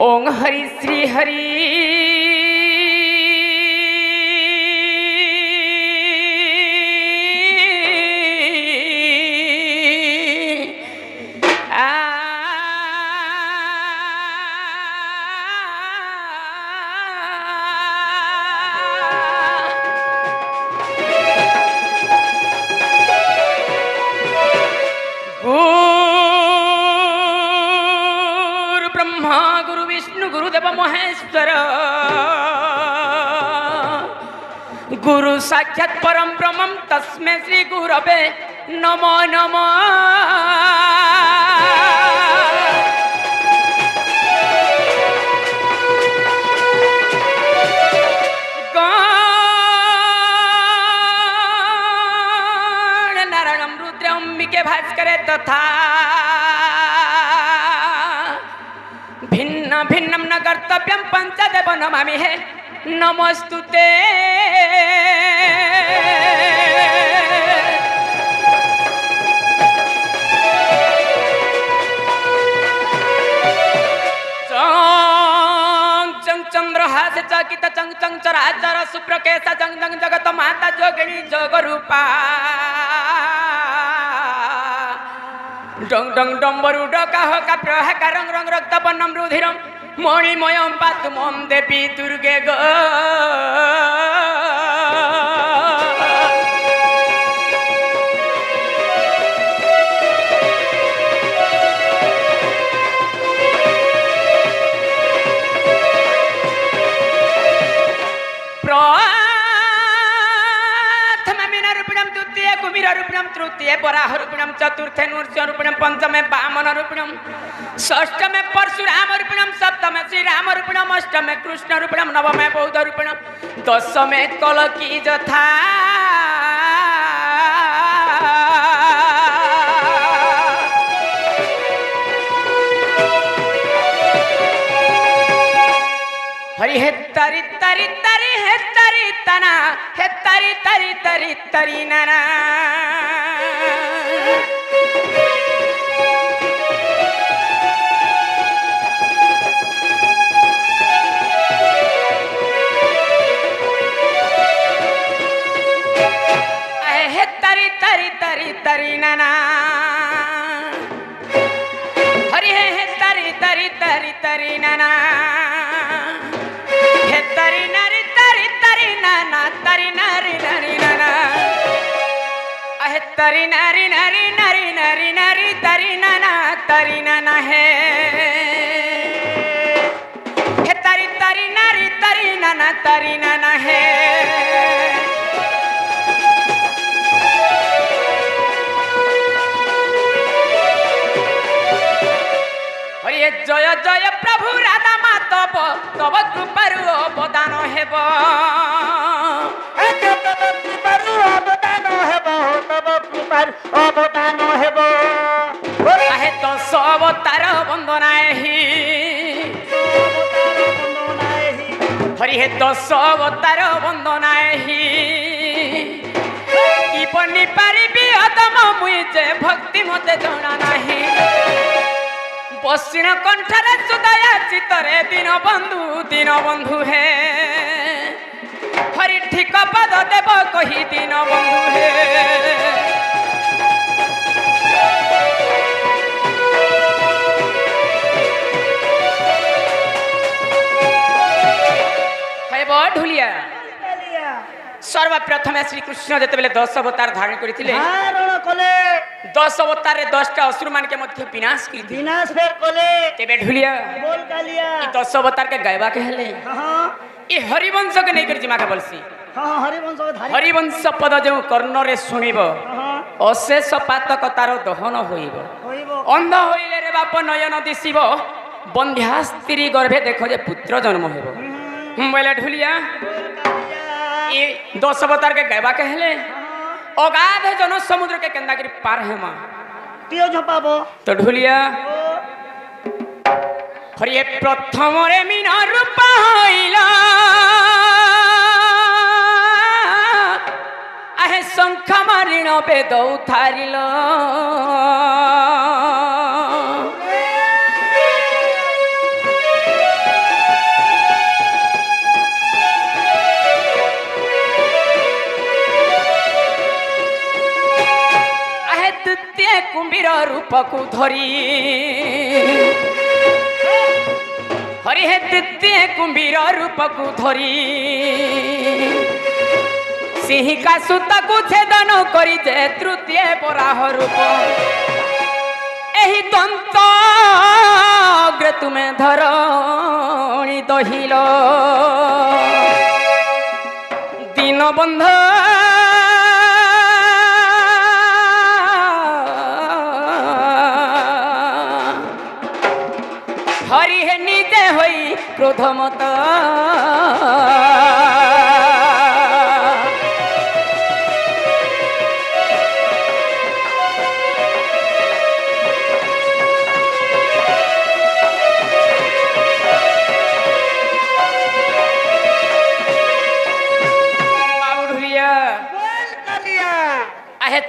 ओं हरि श्री हरि महेश्वर गुरु साक्षात् परम ब्रह्म तस्मै श्री गुरवे नमो नमः। नारायणं रुद्रम्बिके भास्करे तथा भिन्न भिन्नं न कर्तव्यं पंचदेव नमामि हे नमस्तुते। चंग चंद्रहास चकित चंग चंग चराचर सुप्रकेश चंग चंग जगत माता जोगिनी जोगरूपा डंग डंग डंबरु डका हका प्रहका रंग रंग रक्त पन्नम रुधिरम मणिमयम पातुमम देवी दुर्गे ग रूपिणम तृतीय वराह रूपिणम चतुर्थे नृसिंह रूपिणम पंचमे वामन रूपिणम षष्ठमे परशुराम रूपिणम सप्तमे श्रीराम रूपिणम अष्टमे कृष्ण रूपिणम नवमे बौद्ध रूपिणम दशमे कलकी जथा हरि हे तरी तरी तरी हे तरी तना हे तरी तरी तरी तरी नाना हे तरी तरी तरी तरी नाना हरि हे तरी तरी तरी तरी नाना तरी नरी तरी तरी नाना तरी नरी नरी नाना अहे तरी नरी नरी नरी नरी नरी तरी नाना है हे तरी तरी नरी तरी नाना है। हरि जय जय प्रभु राधा माधव तब कृपारु अवदान हेब आहे दश अवतार वंदना हरि हे दश अवतार वंदना कि बनी पारिबी अदम मुई जे भक्ति मते जणा नाही पश्चिम कंठरे सुदया चितरे दीन बंधु है हरि ठीक पद देव कही दीन बंधु है। ढुलिया सर्वप्रथम श्रीकृष्ण जिते 10 अवतार धारण करते 10 अवतार 10टा असुर मान के मध्य विनाश तेबे ढुलिया 10 अवतार के गायबा के हेले ये हरिवंश के नहीं कर जिमा के बोलसी हरिवंश पद जो कर्ण रे सुनिब अशेष पातक तार दहन होइब अंध होइले रे बाप नयन दिसिब बंध्या स्त्री गर्भे देखो जे पुत्र जन्म हेब बोले ढुलिया ये 10 अवतार के गायबा के हेले अगाध जन समुद्र के केंदागिरी पार है मां पियो झपाबो तो ढुलिया हरि प्रथम रे मीना रूप होइला आहे शंख मारिण वेद उठारिल रूप को धरी हरि हे द्वितीय कुंभीर रूप को धरी सिंहिका सूता को छेदन करी जे तृतीय बराह रूप एही दंत अग्रे तुमे धरणी दहिल दीनबंध हरि हे निजे होई क्रोधमत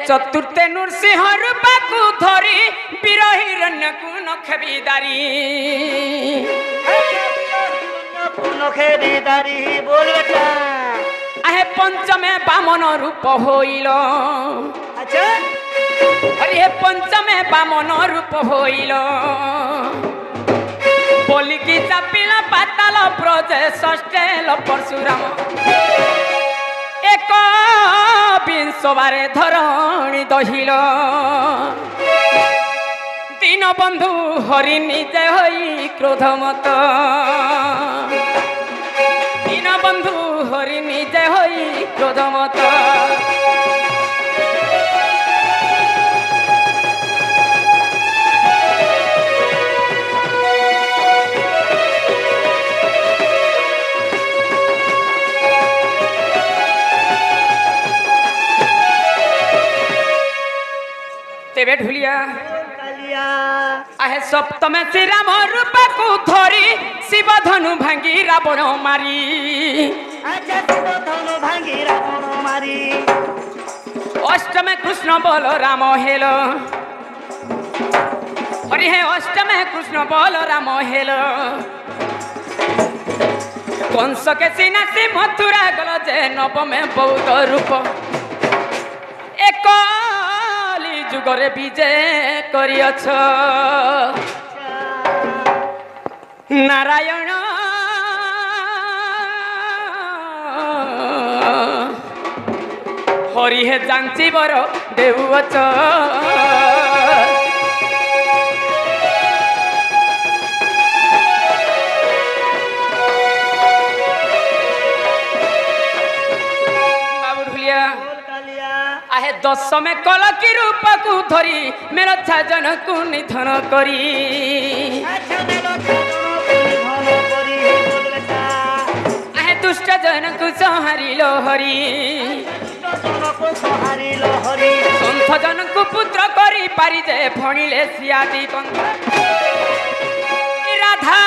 चतुर्थे नृसिंह रूप को धरी वीर हिरण्य को नखबीदारी बोल बेटा आहे पंचमे बामन रूप होइल अच्छा अरे हे पंचमे बामन रूप होइल बोली की चापिला पाताल ब्रजे षष्ठेल परशुराम एक विंशवारे धरणी दहिल दीनबंधु हरि निजे होई क्रोधमत दीनबंधु हरि निजे होई क्रोधमत तेबे ढुलिया आहे सप्तमे श्री राम रूप को धरी शिव धनु भांगी रावण मारी अच्छा शिव धनु भांगी रावण मारी अष्टमे कृष्ण बोल राम हेल हरि हे अष्टमे कृष्ण बोल राम हेल कंस के सीना से मथुरा गल जे नवमे बौद्ध रूप एक जुगरे विजय करियछ नारायण हरि हे जांची बर देउछ आहे दशमे कलकी रूप को धरी मेरा छाजन को निधन करी आहे दुष्ट जन को संहारिल हरि संत जन को पुत्र करी पारि जे फणिले सियादी कंठ राधा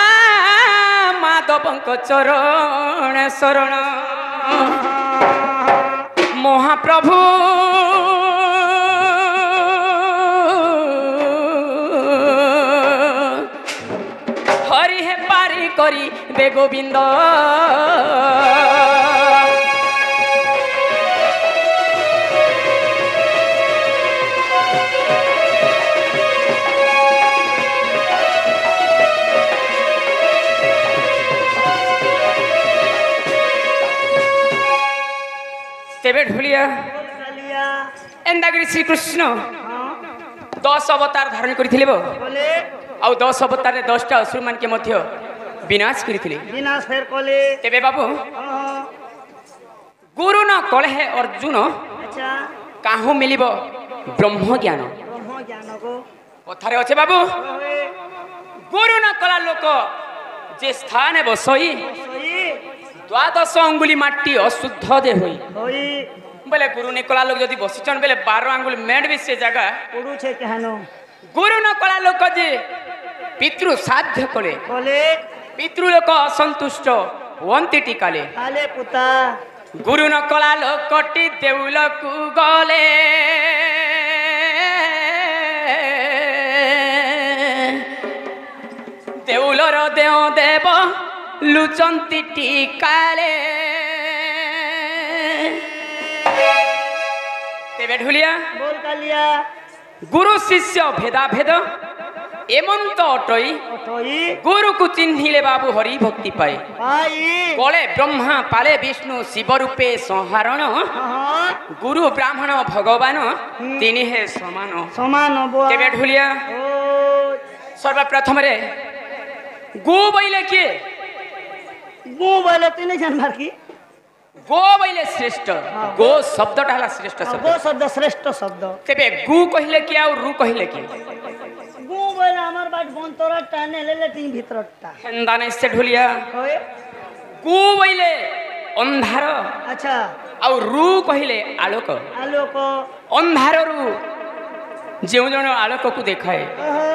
माधवंक चरण शरण महाप्रभु हरि हे पारी करी बे गोविंद तेबे ढुलिया एंदागिरी श्री कृष्ण 10 अवतार धारण करथिले बो आउ 10 अवतार रे 10 टा असुर मान के मध्य विनाश करथिले विनाश फेर कोले तेबे बाबू गुरु न कलहे अर्जुन अच्छा काहू मिलिबो ब्रह्म ज्ञान को कथारे अछि बाबू गुरु न कला लोक जे स्थाने बसई द्वादश अंगुली माटी अशुद्ध दे होई बोले गुरु ने कला लोग जदि बसिचन बेले 12 अंगुल मेड भी से जगह उडू छे कहनो गुरु न कला लोक जे पितृ साध्य कले बोले पितृ लोक असंतुष्ट वंती टिकाले आले पुता गुरु न कला लोकटी देउल कु गले देउलर देव देव लुचंती टिकाले तेबे ढुलिया बोल कालिया गुरु शिष्य भेदा भेद एमंत अटई অটই गुरु को चिन्हिले बाबू हरि भक्ति पाए পাই कले ब्रह्मा पाले विष्णु शिव रूपे संहारण হ্যাঁ गुरु ब्राह्मण भगवान तिनि हे समान সমান বুয়া तेबे ढुलिया ও सर्वप्रथम रे गो बैले के গু বলে তুই নেই জানবার কি गो बैले श्रेष्ठ गो शब्दटा हला श्रेष्ठ গো शब्द শব্দ শ্রেষ্ঠ শব্দ तेबे गु कहिले के और रु कहिले के গু বলে আমার বাট বন্তরা টানে লেলে তিন ভিতরটা हेंदाने से ढुलिया কই गु बैले अंधार আচ্ছা और रु कहिले आलोक আলোক अंधार रु जेउ जण आलोक को देखाए ওহো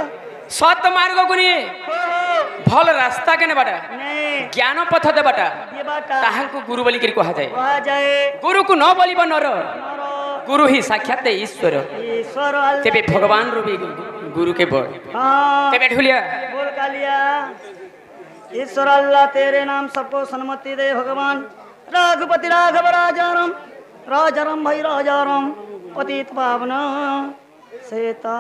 सत मार्ग को नहीं ওহো भल रास्ता के बाटा নে ज्ञान पथ दे बाटा দিবাটা ताहां को गुरु बोली कर कहा जाए কোয়া যায় गुरु को न बोलिब नर নর गुरु ही साक्षात ईश्वर ঈশ্বর আল্লাহ तेबे भगवान रूपी गुरु के बड़ हाँ तेबे ढुलिया बोल कालिया ईश्वर अल्लाह तेरे नाम सबको सन्मति दे भगवान राघुपति राघव राजाराम राजाराम भाई राजाराम पतित पावन सीता